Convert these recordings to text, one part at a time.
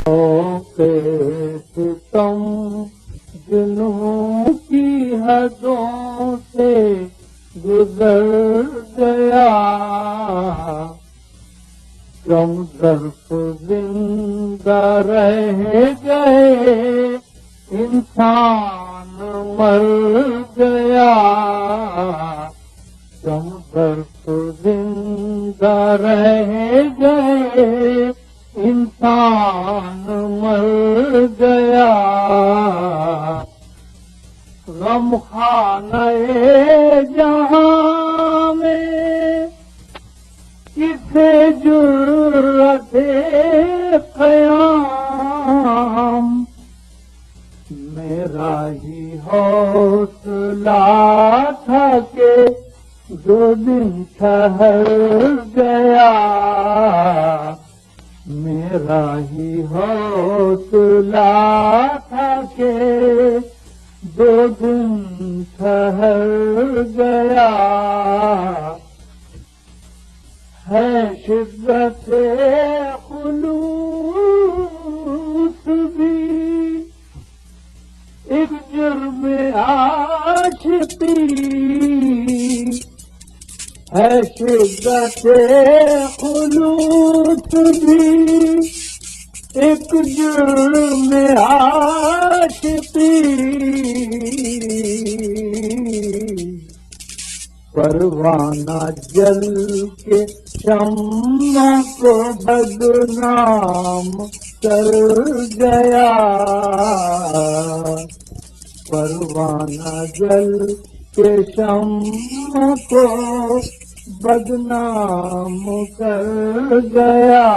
کے ستم جنوں کی حدوں سے گزر گیا، کم ظرف زندہ رہ گئے، انسان مر گیا، کم ظرف زندہ رہ گئے، انسان مر گیا، غم خانہ جہاں میں کسے جرأت قیام، میرا ہی حوصلہ تھا کہ دو دن ٹھہر گیا، میرا ہی حوصلہ تھا کہ دو دن ٹھہر گیا، ہے شدت خلوص بھی ایک جرم عاشقی، ہے شدت خلوص بھی ایک جرم عاشقی، پروانہ جل کے شمع کو بدنام کر گیا، پروانہ جل کے شمع کو بدنام کر گیا،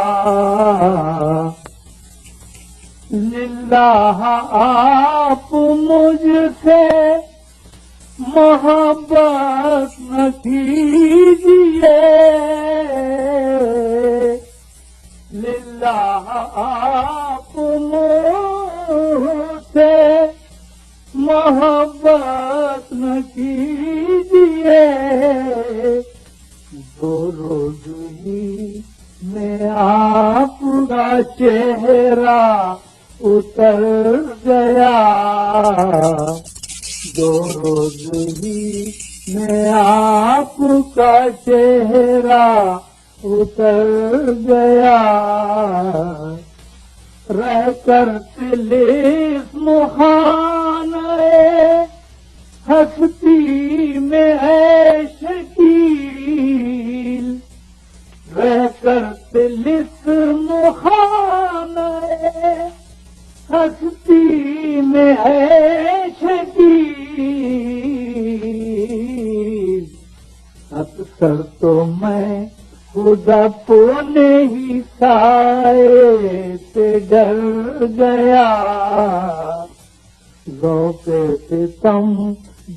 للہ آپ مجھ سے محبت نہ کیجیے، للہ آپ مجھ سے محبت نہ کیجیے، دو روز ہی میں آپ کا چہرہ اتر گیا، دو روز ہی میں آپ کا چہرہ اتر گیا، رہ کر طلسم خانہ ہستی میں ہے شکیل، رہ کر طلسم خانہ ہستی میں ہے شکیل، اکثر تو میں خود اپنے ہی سائے سے ڈر گیا، ذوق ستم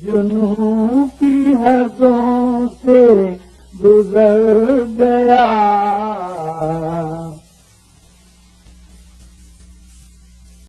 جنوں کی حدوں سے گزر گیا،